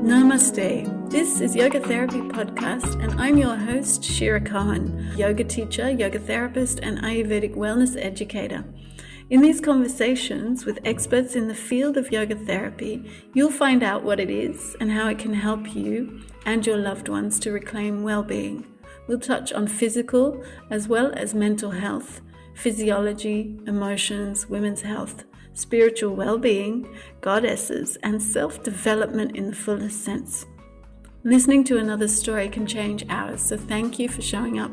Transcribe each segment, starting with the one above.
Namaste. This is Yoga Therapy Podcast, and I'm your host, Shira Kahan, yoga teacher, yoga therapist, and Ayurvedic wellness educator. In these conversations with experts in the field of yoga therapy, you'll find out what it is and how it can help you and your loved ones to reclaim well-being. We'll touch on physical as well as mental health, physiology, emotions, women's health, spiritual well-being, goddesses, and self-development in the fullest sense. Listening to another story can change ours, so thank you for showing up,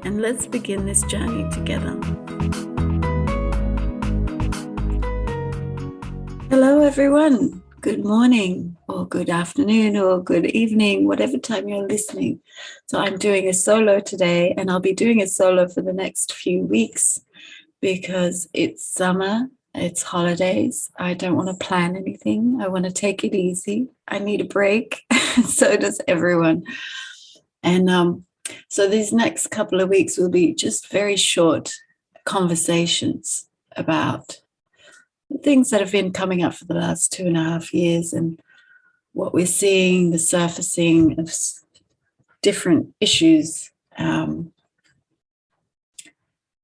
and let's begin this journey together. Hello everyone, good morning or good afternoon or good evening, whatever time you're listening. So I'm doing a solo today, and I'll be doing a solo for the next few weeks because it's summer. It's holidays. I don't want to plan anything. I want to take it easy. I need a break. So does everyone. And so these next couple of weeks will be just very short conversations about the things that have been coming up for the last 2.5 years and what we're seeing, the surfacing of different issues.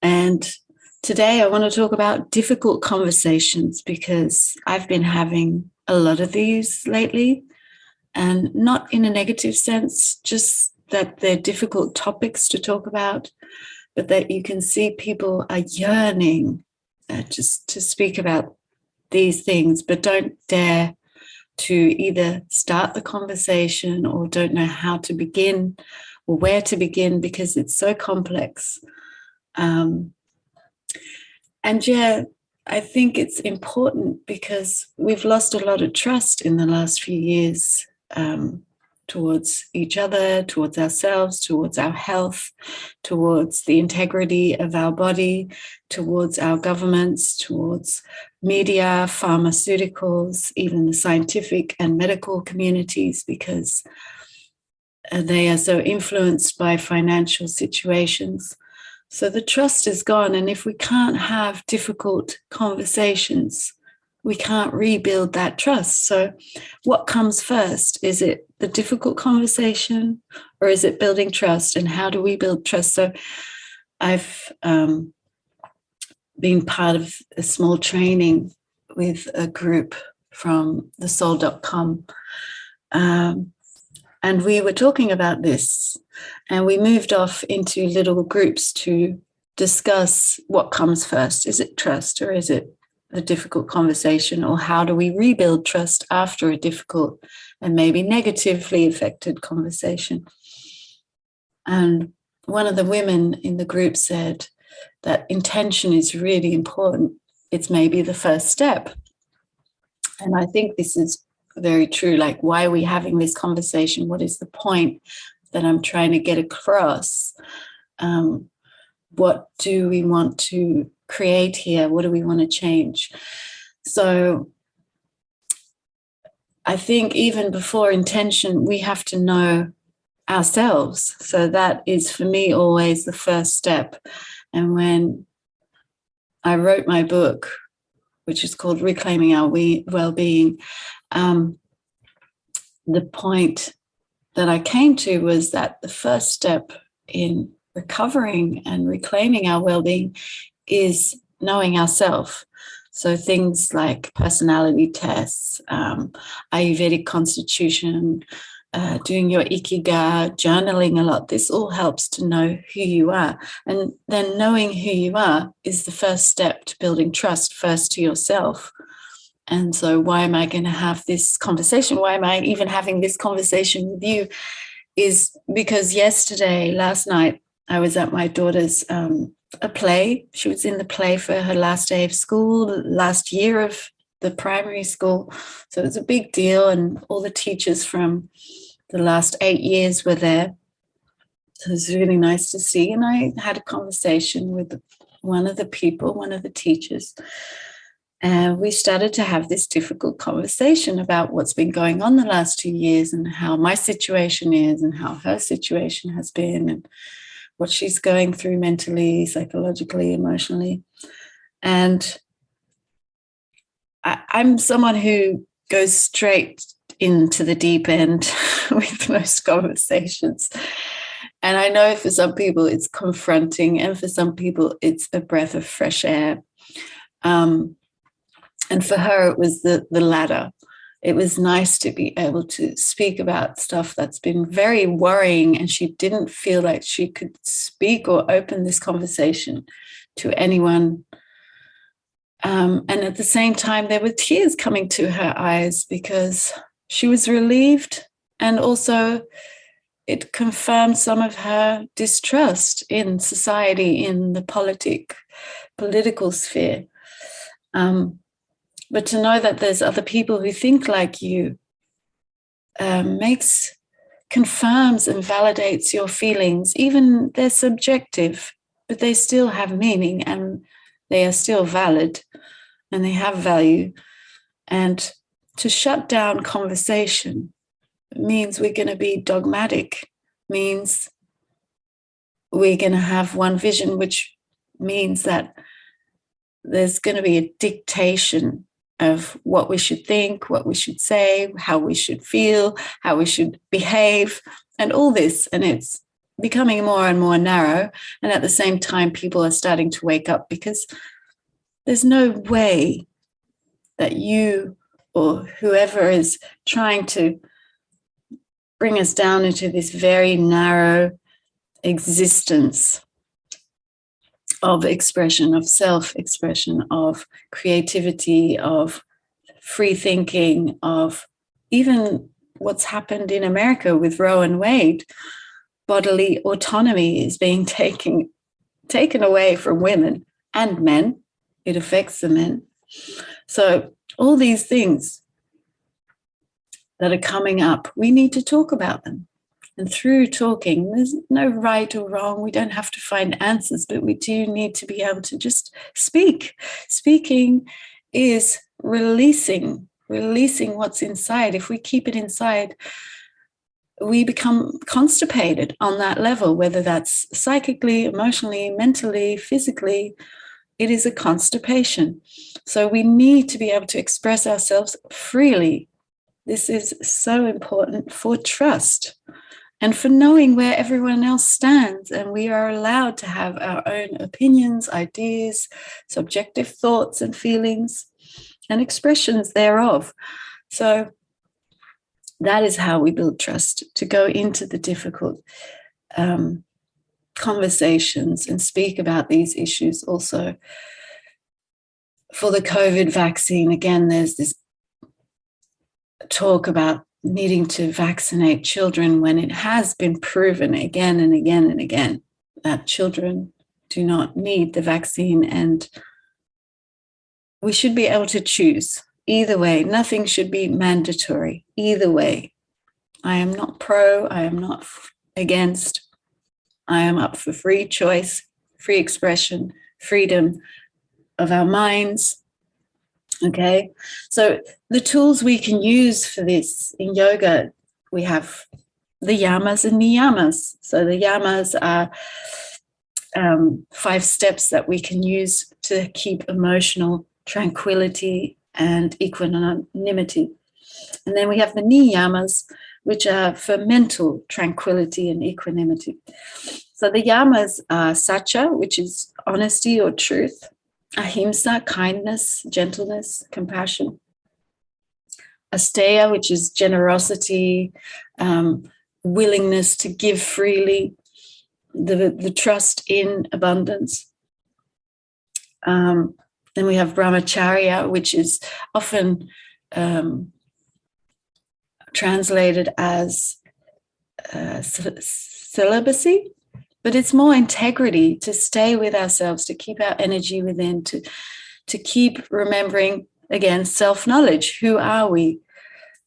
And today I want to talk about difficult conversations because I've been having a lot of these lately, and not in a negative sense, just that they're difficult topics to talk about, but that you can see people are yearning just to speak about these things, but don't dare to either start the conversation or don't know how to begin or where to begin because it's so complex. And yeah, I think it's important because we've lost a lot of trust in the last few years towards each other, towards ourselves, towards our health, towards the integrity of our body, towards our governments, towards media, pharmaceuticals, even the scientific and medical communities, because they are so influenced by financial situations. So the trust is gone, and if we can't have difficult conversations, we can't rebuild that trust. So what comes first? Is it the difficult conversation, or is it building trust? And how do we build trust? So I've been part of a small training with a group from thesoul.com. And we were talking about this, and we moved off into little groups to discuss what comes first. Is it trust, or is it the difficult conversation, or how do we rebuild trust after a difficult and maybe negatively affected conversation? And one of the women in the group said that intention is really important. It's maybe the first step. And I think this is very true. Like, why are we having this conversation? What is the point that I'm trying to get across? What do we want to create here? What do we want to change? So I think even before intention, we have to know ourselves. So that is, for me, always the first step. And when I wrote my book, which is called Reclaiming Our Well-Being, the point that I came to was that the first step in recovering and reclaiming our well-being is knowing ourselves. So things like personality tests, Ayurvedic constitution, doing your ikigai, journaling a lot, this all helps to know who you are. And then knowing who you are is the first step to building trust, first to yourself. And so why am I going to have this conversation? Why am I even having this conversation with you? Is because last night, I was at my daughter's a play. She was in the play for her last day of school, last year of the primary school. So it was a big deal, and all the teachers from the last 8 years were there. So it was really nice to see. And I had a conversation with one of the teachers. And we started to have this difficult conversation about what's been going on the last 2 years and how my situation is and how her situation has been and what she's going through mentally, psychologically, emotionally. And I'm someone who goes straight into the deep end with most conversations. And I know for some people it's confronting, and for some people it's a breath of fresh air. And for her, it was the latter. It was nice to be able to speak about stuff that's been very worrying, and she didn't feel like she could speak or open this conversation to anyone. And at the same time, there were tears coming to her eyes because she was relieved, and also it confirmed some of her distrust in society, in the political sphere. But to know that there's other people who think like you confirms and validates your feelings. Even they're subjective, but they still have meaning, and they are still valid, and they have value. And to shut down conversation means we're going to be dogmatic, means we're going to have one vision, which means that there's going to be a dictation of what we should think, what we should say, how we should feel, how we should behave, and all this. And it's becoming more and more narrow. And at the same time, people are starting to wake up, because there's no way that you or whoever is trying to bring us down into this very narrow existence of expression, of self-expression, of creativity, of free thinking, of even what's happened in America with Roe and Wade. Bodily autonomy is being taken away from women and men. It affects the men. So all these things that are coming up, we need to talk about them. And through talking, there's no right or wrong. We don't have to find answers, but we do need to be able to just speak. Speaking is releasing what's inside. If we keep it inside, we become constipated on that level, whether that's psychically, emotionally, mentally, physically. It is a constipation. So we need to be able to express ourselves freely. This is so important for trust and for knowing where everyone else stands. And we are allowed to have our own opinions, ideas, subjective thoughts and feelings and expressions thereof. So that is how we build trust, to go into the difficult conversations and speak about these issues. Also, for the COVID vaccine, again, there's this talk about needing to vaccinate children, when it has been proven again and again and again that children do not need the vaccine, and we should be able to choose either way. Nothing should be mandatory either way. I am not pro, I am not against. I am up for free choice, free expression, freedom of our minds. Okay, so the tools we can use for this in yoga, we have the yamas and niyamas. So the yamas are 5 steps that we can use to keep emotional tranquility and equanimity. And then we have the niyamas, which are for mental tranquility and equanimity. So the yamas are satya, which is honesty or truth. Ahimsa, kindness, gentleness, compassion. Asteya, which is generosity, willingness to give freely, the trust in abundance. Then we have brahmacharya, which is often translated as celibacy, but it's more integrity, to stay with ourselves, to keep our energy within, to keep remembering, again, self-knowledge. Who are we?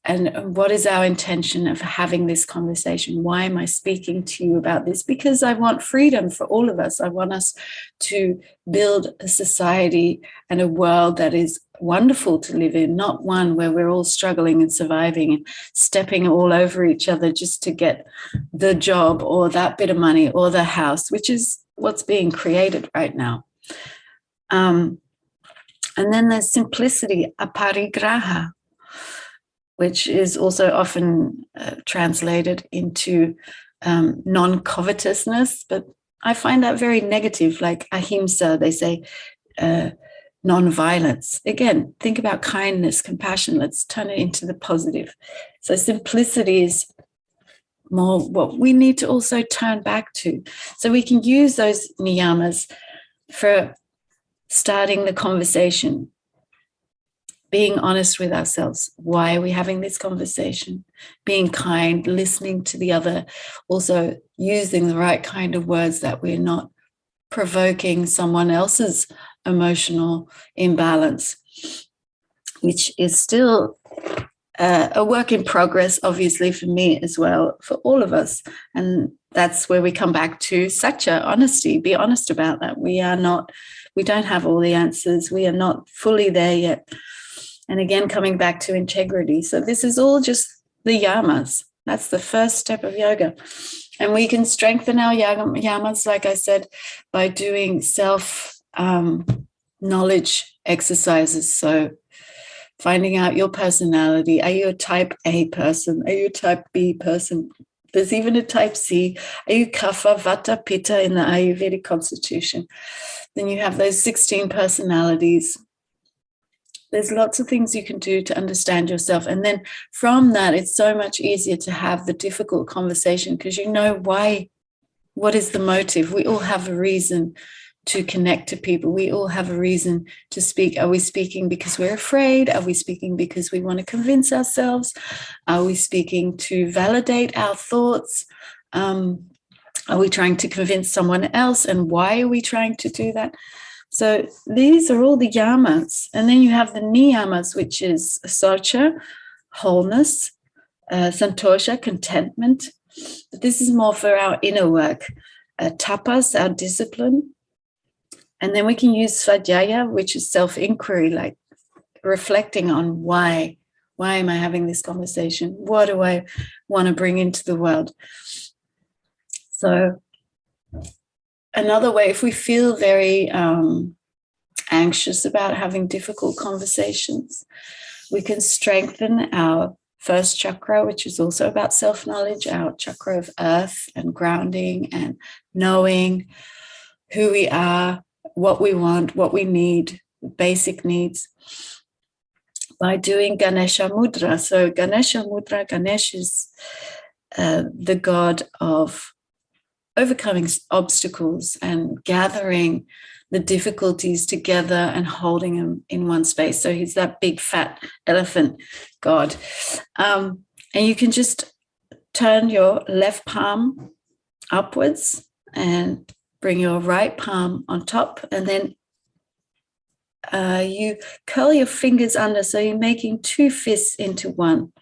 And what is our intention of having this conversation? Why am I speaking to you about this? Because I want freedom for all of us. I want us to build a society and a world that is wonderful to live in, not one where we're all struggling and surviving and stepping all over each other just to get the job or that bit of money or the house, which is what's being created right now. And then there's simplicity, aparigraha, which is also often translated into non-covetousness, but I find that very negative, like ahimsa, they say, non-violence. Again, think about kindness, compassion. Let's turn it into the positive. So simplicity is more what we need to also turn back to. So we can use those niyamas for starting the conversation, being honest with ourselves. Why are we having this conversation? Being kind, listening to the other, also using the right kind of words that we're not provoking someone else's emotional imbalance, which is still a work in progress, obviously, for me as well, for all of us. And that's where we come back to satya, honesty. Be honest about that. We don't have all the answers. We are not fully there yet. And again, coming back to integrity. So this is all just the yamas. That's the first step of yoga. And we can strengthen our yamas, like I said, by doing self-knowledge exercises. So finding out your personality. Are you a type A person? Are you a type B person? There's even a type C. Are you Kapha, Vata, Pitta in the Ayurvedic constitution? Then you have those 16 personalities. There's lots of things you can do to understand yourself. And then from that, it's so much easier to have the difficult conversation because you know why, what is the motive? We all have a reason to connect to people. We all have a reason to speak. Are we speaking because we're afraid? Are we speaking because we want to convince ourselves? Are we speaking to validate our thoughts? Are we trying to convince someone else? And why are we trying to do that? So these are all the yamas. And then you have the niyamas, which is socha, wholeness, santosha, contentment. But this is more for our inner work. Tapas, our discipline. And then we can use svadhyaya, which is self-inquiry, like reflecting on why am I having this conversation? What do I want to bring into the world? So another way, if we feel very anxious about having difficult conversations, we can strengthen our first chakra, which is also about self-knowledge, our chakra of earth and grounding and knowing who we are, what we want, what we need, basic needs, by doing Ganesha Mudra. So Ganesha Mudra, Ganesh is the god of overcoming obstacles and gathering the difficulties together and holding them in one space. So he's that big fat elephant god. And you can just turn your left palm upwards and bring your right palm on top, and then you curl your fingers under, so you're making two fists into one.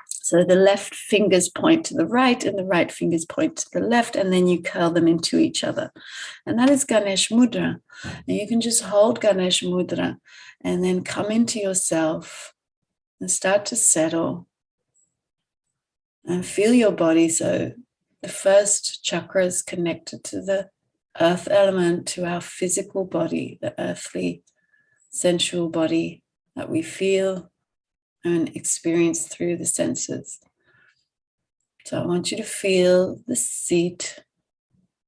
So the left fingers point to the right and the right fingers point to the left, and then you curl them into each other. And that is Ganesh Mudra. And you can just hold Ganesh Mudra and then come into yourself and start to settle and feel your body. So the first chakra is connected to the earth element, to our physical body, the earthly, sensual body that we feel and experience through the senses. So I want you to feel the seat,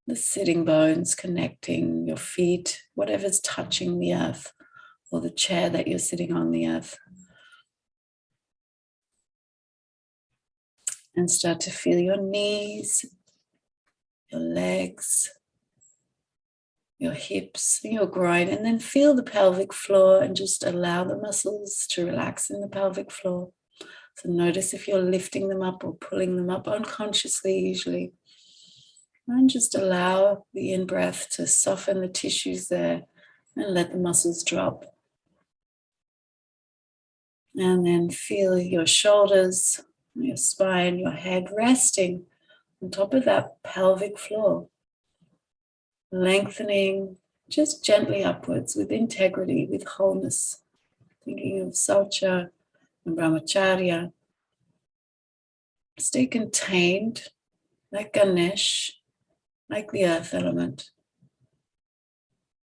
the sitting bones connecting your feet, whatever's touching the earth, or the chair that you're sitting on the earth. And start to feel your knees, your legs, your hips, your groin, and then feel the pelvic floor and just allow the muscles to relax in the pelvic floor. So notice if you're lifting them up or pulling them up unconsciously usually. And just allow the in-breath to soften the tissues there and let the muscles drop. And then feel your shoulders, your spine, your head resting on top of that pelvic floor. Lengthening just gently upwards with integrity, with wholeness. Thinking of Saucha and Brahmacharya. Stay contained like Ganesh, like the earth element.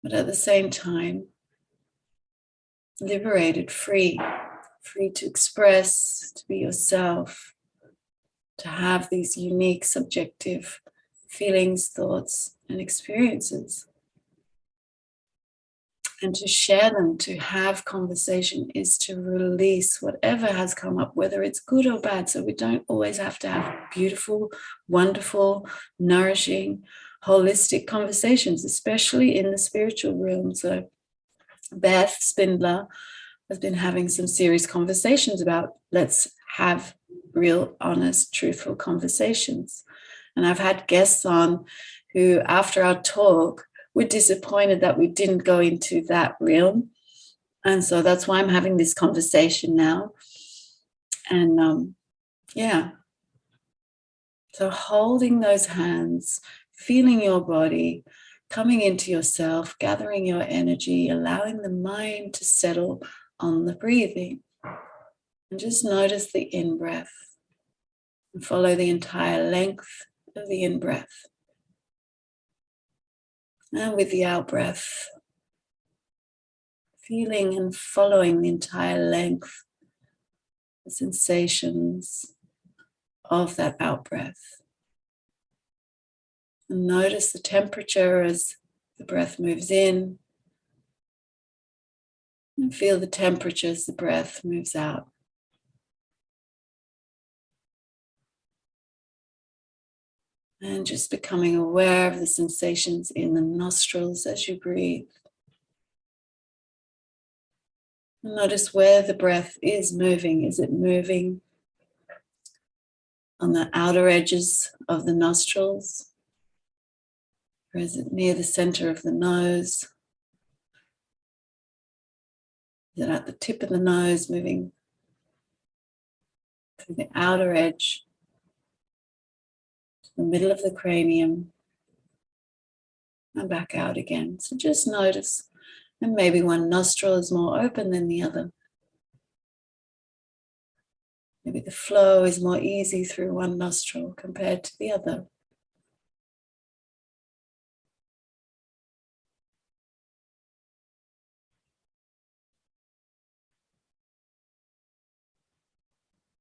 But at the same time, liberated, free free to express, to be yourself, to have these unique subjective feelings, thoughts, and experiences. And to share them, to have conversation, is to release whatever has come up, whether it's good or bad. So we don't always have to have beautiful, wonderful, nourishing, holistic conversations, especially in the spiritual realm. So Beth Spindler has been having some serious conversations about, let's have real, honest, truthful conversations. And I've had guests on who, after our talk, were disappointed that we didn't go into that realm. And so that's why I'm having this conversation now. And yeah. So holding those hands, feeling your body, coming into yourself, gathering your energy, allowing the mind to settle on the breathing. And just notice the in-breath and follow the entire length of the in-breath. And with the out-breath, feeling and following the entire length, the sensations of that out-breath. And notice the temperature as the breath moves in. And feel the temperature as the breath moves out. And just becoming aware of the sensations in the nostrils as you breathe. And notice where the breath is moving. Is it moving on the outer edges of the nostrils? Or is it near the center of the nose? Is it at the tip of the nose, moving through the outer edge, to the middle of the cranium, and back out again? So just notice. And maybe one nostril is more open than the other. Maybe the flow is more easy through one nostril compared to the other.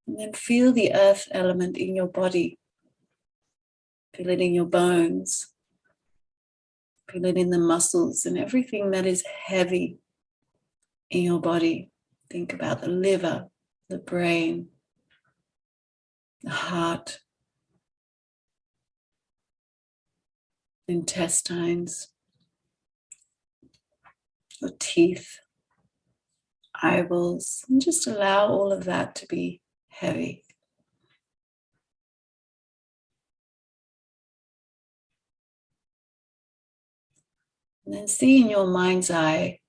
And then feel the earth element in your body. Feel it in your bones. Feel it in the muscles and everything that is heavy in your body. Think about the liver, the brain, the heart, the intestines, your teeth, eyeballs, and just allow all of that to be heavy. And then see in your mind's eye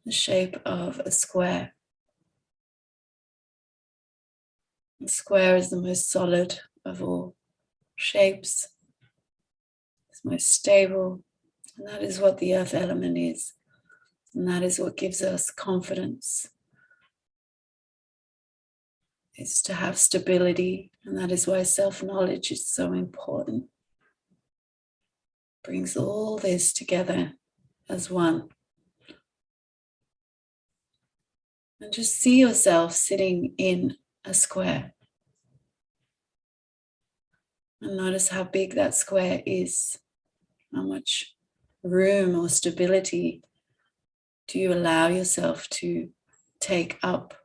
the shape of a square. The square is the most solid of all shapes. It's most stable. And that is what the earth element is. And that is what gives us confidence. Is to have stability. And that is why self-knowledge is so important. Brings all this together as one. And just see yourself sitting in a square. And notice how big that square is. How much room or stability do you allow yourself to take up?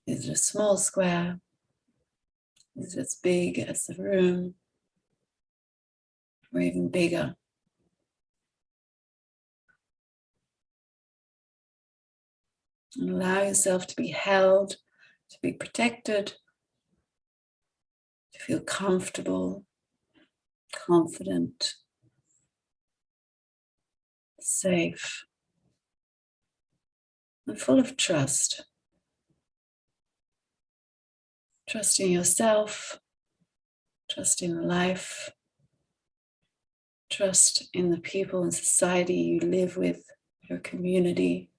Is it a small square? Is it as big as the room? Or even bigger? And allow yourself to be held, to be protected, to feel comfortable, confident, safe, and full of trust. Trust in yourself, trust in life, trust in the people and society you live with, your community.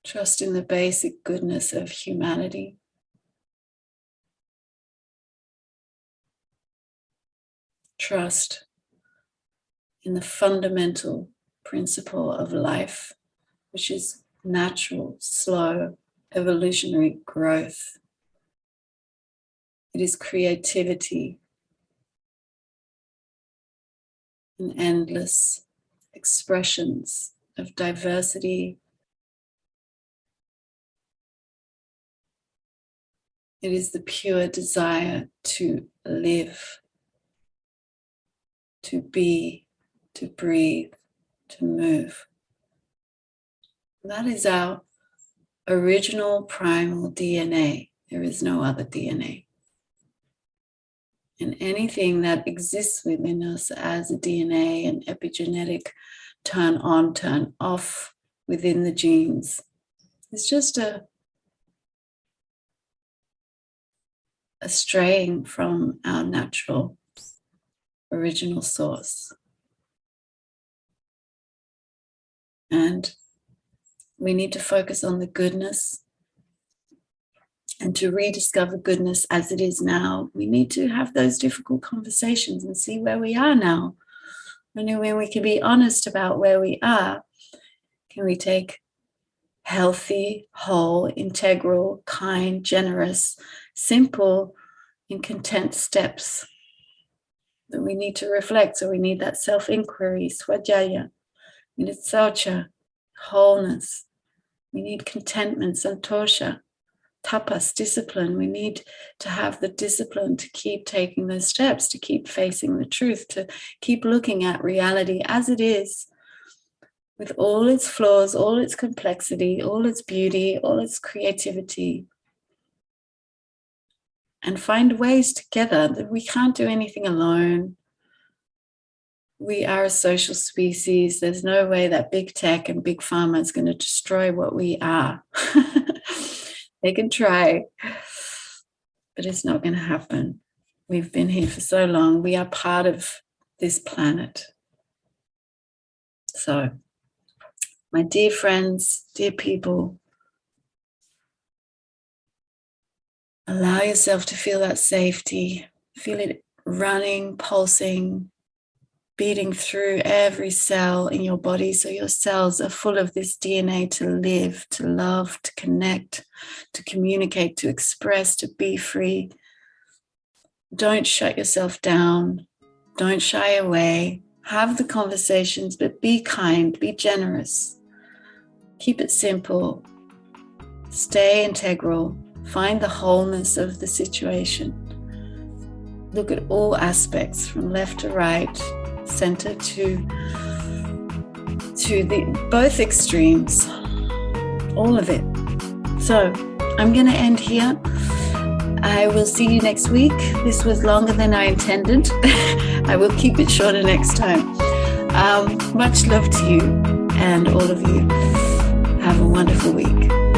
Trust in the basic goodness of humanity. Trust in the fundamental principle of life which is natural, slow, evolutionary growth. It is creativity and endless expressions of diversity. It is the pure desire to live, to be, to breathe, to move. That is our original primal DNA. There is no other DNA. And anything that exists within us as a DNA and epigenetic turn on, turn off within the genes is just a straying from our natural original source. And we need to focus on the goodness, and to rediscover goodness as it is now. We need to have those difficult conversations and see where we are now. Only when we can be honest about where we are, can we take healthy, whole, integral, kind, generous, simple, and content steps that we need to reflect. So we need that self-inquiry, swadhyaya, we need saucha, wholeness, we need contentment, santosha, tapas, discipline. We need to have the discipline to keep taking those steps, to keep facing the truth, to keep looking at reality as it is, with all its flaws, all its complexity, all its beauty, all its creativity, and find ways together. That we can't do anything alone. We are a social species. There's no way that big tech and big pharma is going to destroy what we are. They can try, but it's not going to happen. We've been here for so long. We are part of this planet. So, my dear friends, dear people, allow yourself to feel that safety. Feel it running, pulsing, beating through every cell in your body, so your cells are full of this DNA to live, to love, to connect, to communicate, to express, to be free. Don't shut yourself down. Don't shy away. Have the conversations, but be kind, be generous. Keep it simple. Stay integral. Find the wholeness of the situation. Look at all aspects from left to right, center to the both extremes, all of it. So I'm going to end here. I will see you next week. This was longer than I intended. I will keep it shorter next time. Much love to you, and all of you. Have a wonderful week.